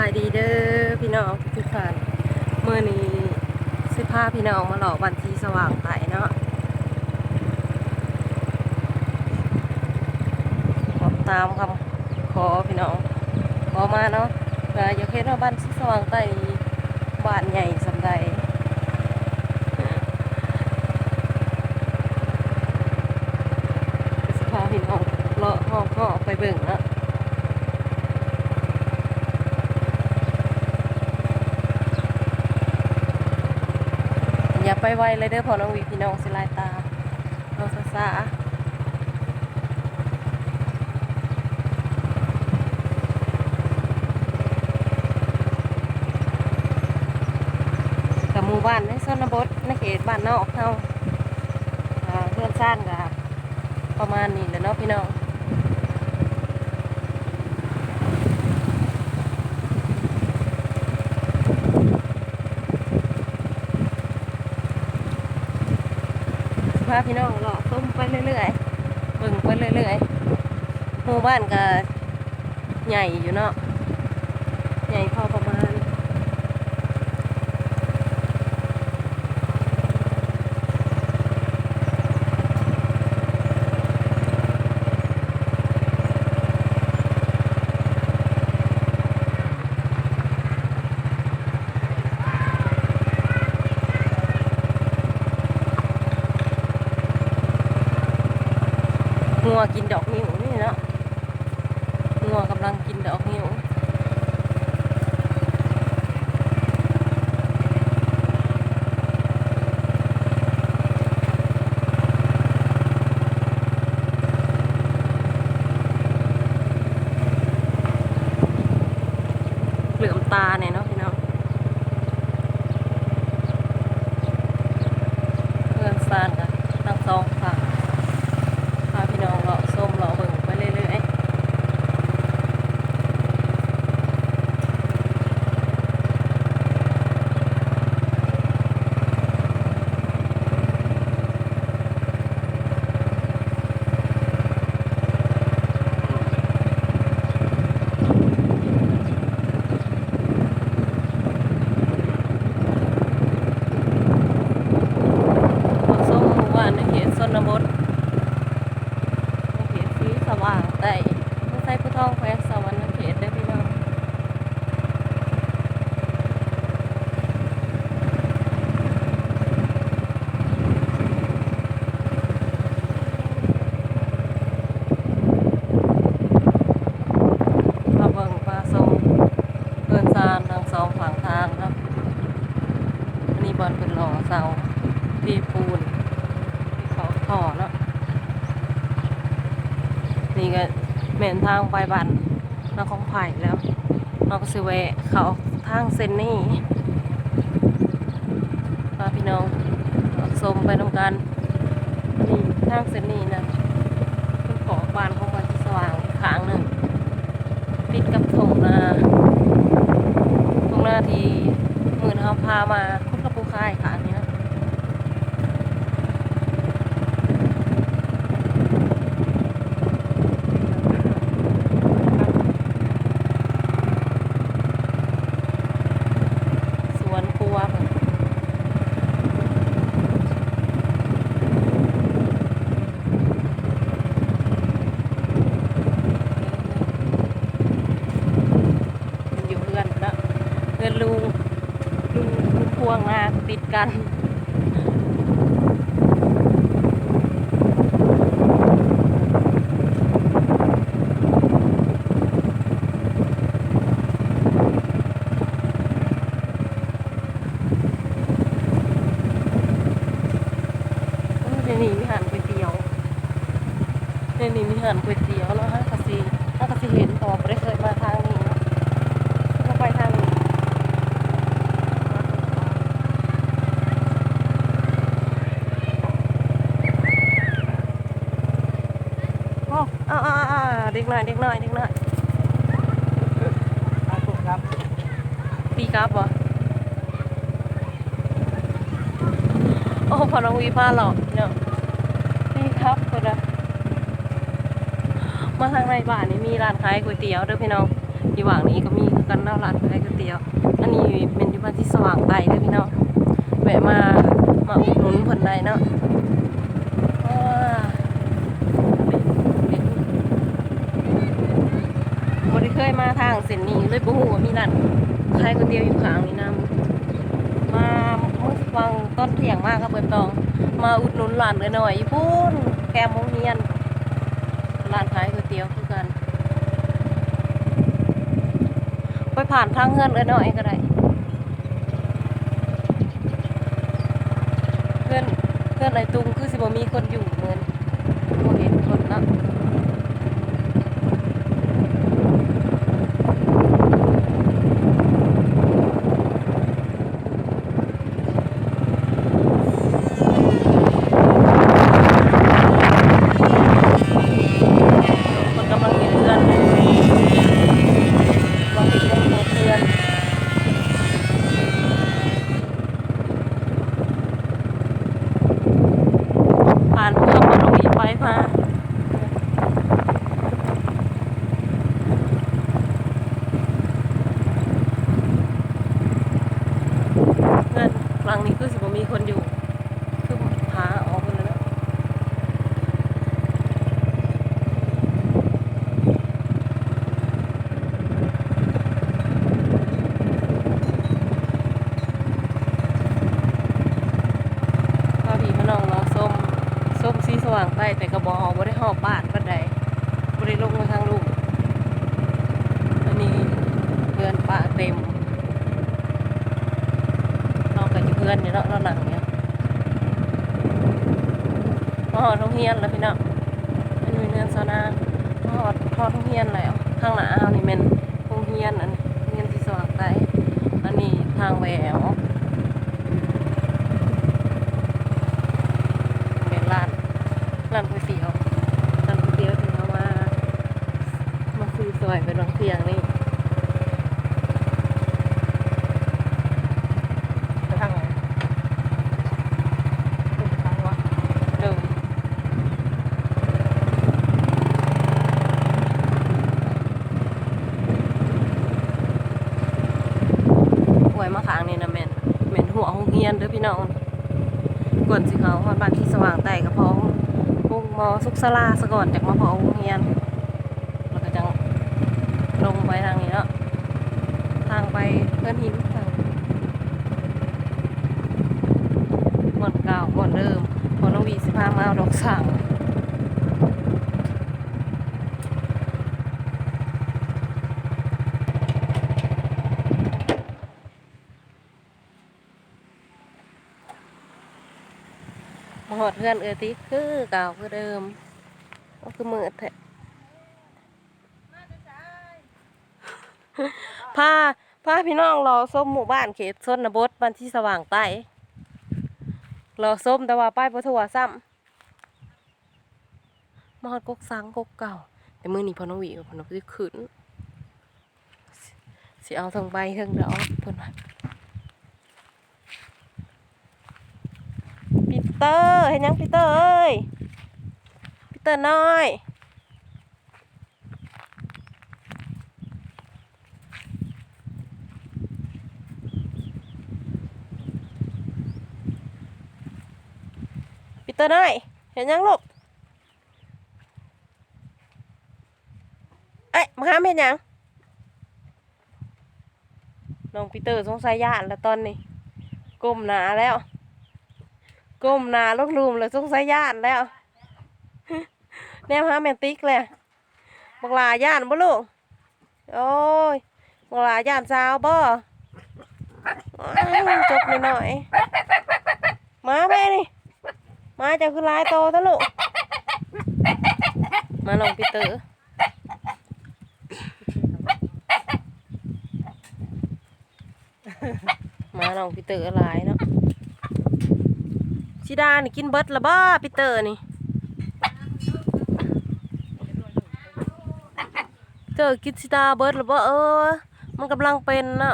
ายดีเด้อพี่น้องทุกท่านเมื่อนี้สิพาพี่น้องมาหล่อวันที่สว่างไต่เนาะตามคำขอพี่น้องขอมาเนาะแต่อยากเห็นว่าบ้านที่สว่างไต่บ้านใหญ่สำใดสิพาพี่น้องเลาะห้องไปเบิ่งเนาะอย่าไปไวเลยเด้อพอน้องวีพี่น้องสิลายตาเราซากับหมู่บ้านในชนบทในเขตบ้านนอกเขาเพื่อนซ่านกับประมาณนี้แหละเนาะพี่น้องพาพี่น้องเลาะต้มไปเรื่อยๆเบิ่งไปเรื่อยๆหมู่บ้านก็ใหญ่อยู่เนาะใหญ่พอประมาณงัวกินดอกนิ้วนี่เนาะงัวกำลังกินดอกนิ้วเหลือมตาเนี่ยเนาะพี่น้องเพื่อนซานกันทั้งสองฝั่งพาพี่น้องเลาะส้มเลาะเบิ่งไปเรื่อยๆเลาะส้มหมู่บ้านในเขตชนบทในเขตสีสว่างแต่ไม่ใช่ผู้ท่องแควสวรรค์เขตเด้อพี่น้องมาเบิ่งปลาส้มเพื่อนซานทั้งสองฝั่งทางครับอันนี้บอลเป็นหล่อเสาตีปูนที่เขาท่อเนาะนี่ก็แม่นทางไปบ้านนครไผ่แล้วเราก็สิแวะเขาทางเซนนี่พาพี่น้องชมไปทำกันนี่ทางเซนนี่นะเป็นขอบ้านของบ้านที่สว่างอีกครั้งหนึ่งติดกับทงนาที่หมื่นเขาพามาคุดกระปูค่ายค่ะอันนี้นะสวนครัวมันอยู่เพื่อนนะเพื่อนลุงพวงมาติดกันเดี๋ยวนี้มีหันก๋วยเตี๋ยวเดี๋ยวนี้มีหันก๋วยเตี๋ยวแล้วฮะกะซีเห็นต่อไม่ได้เคยมาทางนี้เนาะก็ไปทางนี้เด็กหน่อยครับตีกราฟวะโอ้พอน้องวีพาหรอกเนาะตีครับคนละ มาทางในบ้านนี่มีร้านขายก๋วยเตี๋ยวเด้อพี่น้อง ที่ว่างนี้ก็มีกันเล่าร้านขายก๋วยเตี๋ยวอันนี้เป็นที่บ้านที่สว่างไตเด้อพี่น้องแวะมาอุดหนุนเพิ่นได้เนาะบ่ได้เคยมาทางเส้นนี้เลยบ่ฮู้ว่ามีร้านขายก๋วยเตี๋ยวอยู่ข้างนี้นำมาเมื่อฟังต้นเที่ยงมากครับเบิ่นตองมาอุดหนุนร้านหน่อยๆพูนแกมโรงเรียนร้านขายก๋วยเตี๋ยวคือกันไปผ่านทางเฮือนหน่อยก็ได้เพื่อนไอ้ตุงคือสิบ่มีคนอยู่เหมือนบ่เห็นคนนะคนกำลังเห็นเพื่อนกำลังเห็นเพื่อนผ่านเพื่อนมาลงอีกไปมาเพื่อนหลังนี้คือสิบ่มีคนอยู่คือหาออกไปแล้วพาพี่มาน้องเนาะส้มสีสว่างไปแต่กระบอกบ่ได้หอบบ้านปานใดบ่ได้ลงมาทางลูกอันนี้เพื่อนป่าเต็มเราก็อยู่เพื่อนเนี่ยเนาะเราหนังเนี่ยมาหอดโรงเรียนแล้วพี่น้องมันมีเนินซานามาหอดโรงเรียนแล้วข้างหน้าเอานี่เป็นโรงเรียนอันนี้โรงเรียนที่สว่างไปอันนี้ทางแหววเป็นร้านก๋วยเตี๋ยวที่เขามาซื้อซอยเป็นโรงเรียนนี่ไปทางไหนทางวะเดิมป่วยมาค้างนี่นะแม่นหัวโรงเรียนเด้อพี่น้องก่อนสิเขาฮอดบ้านที่สว่างใต้ก็พอพวกมอสุขศาลาซะก่อนจากมาพอโรงเรียนแล้วก็จังลงไปทางนี้เนาะทางไปเพื่อนหินทางบ่อนเก่าบ่อนเดิมบ่อนน้องวีสิพามาเอาดอกสั่งมาหอดเพื่อนติคือเก่าคือเดิมก็คือมืดแท้ พาพี่น้องรอส้มหมู่บ้านเขตชนบทบ้านที่สว่างใต้รอส้มแต่ว่าป้ายบ่ทั่วซ้ำมาฮอดกกสังกกเก่าแต่มื้อนี้พอน้องหวีกับพอน้องสิขึ้นสิเอาทั้งใบทั้งดอกเพิ่นว่าปีเตอร์เฮ็ดหยังปีเตอร์เอ้ยปีเตอร์น้อยปีเตอร์น้อยเฮ็ดหยังลูกเอ้ยมาหาเฮ็ดหยังน้องปีเตอร์สงสัยย่านแล้วตอนนี้ก้มหน้าแล้วก้มหน้าลงรูมแล้วสงสัยย่านแล้วแนวหาแมนติกเลยบักหลาย่านบ่ลูกโอ้ยบักหลาย่านสาวบ่จบหน่อยมาแม่นี่มาจะคือลายโตซะลูกมาลองปีเตอร์มาลองปีเตอร์ลายเนาะชิดานี่กินเบิดละบ่ปีเตอร์นี่เจอกินชิดาเบิดละบ่มันกำลังเป็นนะ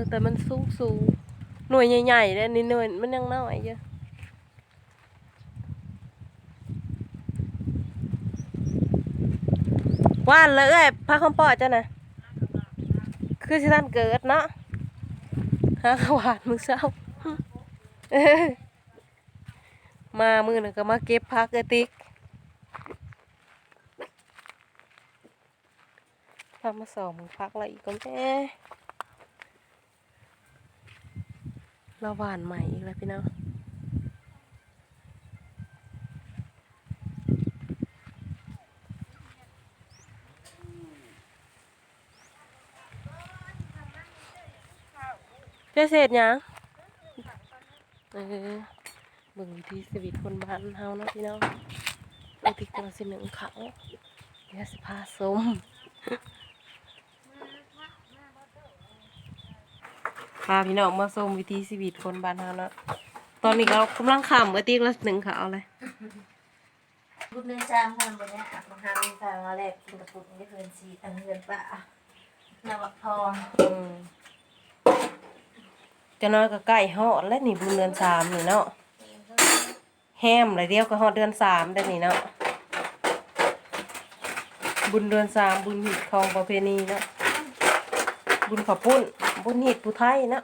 แต่มันสูงหน่วยใหญ่ๆเลยนี่หน่วยมันยังน้อยเยอะ ว่านเลยเอ้ยพาคำปอดจ้ะนะคือสิท่านเกิดเนาะหาขวานมึงเศร้าเออมามือหนึ่งก็มาเก็บพักเอติกพามาสอบมึงพักอะไรอีกก็แม่เราหวานใหม่อีกแล้วพี่น้องเจ๊เสร็จยังเออเบิ่งวิธีชีวิตคนบ้านเฮานะพี่น้องเอติกกำลังสิหนึ่งเขาเดี๋ยวสิพาส้มพาพี่น้องมาส้มวิธีชีวิตคนบ้านเฮาเนาะตอนนี้เรากำลังขำเอติกแล้วหนึ่งเขาเลย บุญเดือนจามคนบนนี้อ่ะบางครั้งทางแรกกินกระปุกไม่เกิน4อันเงินป่ะนวักทองจะน้อยก็ใกล้ฮอดแล้วนี่บุญเดือนสามนี่เนาะแฮมเลยเดียวก็ฮอดเดือนสามได้นี่เนาะบุญเดือนสามบุญหิดของประเพณีเนาะบุญขอปุ้นบุญหิดผู้ไทยเนาะ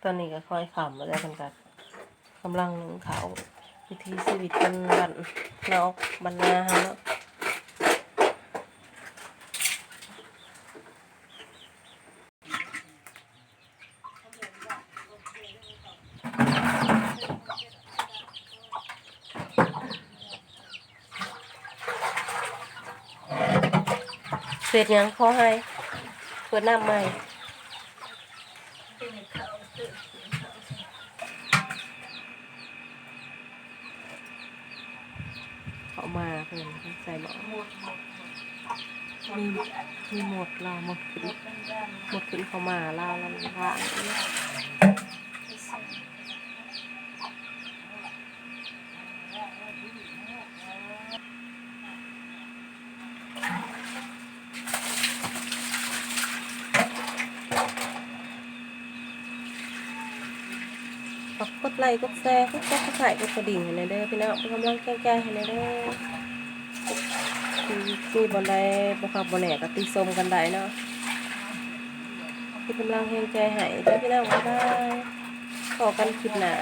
ตอนนี้ก็ค่อยขำมาแล้วกันกันกำลังหนึ่งเขาวิธีชีวิตกันบันนอกบรรณาเนาะเสร็จยังขอให้เปิดน้ำใหม่เขามาเพื่อนใส่หมอมีหมดลาหมดขึ้นเขามาลาลันล่างกดไลค์กดแชร์กดซับสไครต์กดกระดิ่งให้ในเด้อพี่น้องเป็นกำลังใจให้ในเด้อที่บนได้บ่ขับบนแหนก็ตีส้มกันได้เนาะที่กำลังใจให้เด้อพี่น้องบ๊ายบายขอกันคลิปหนา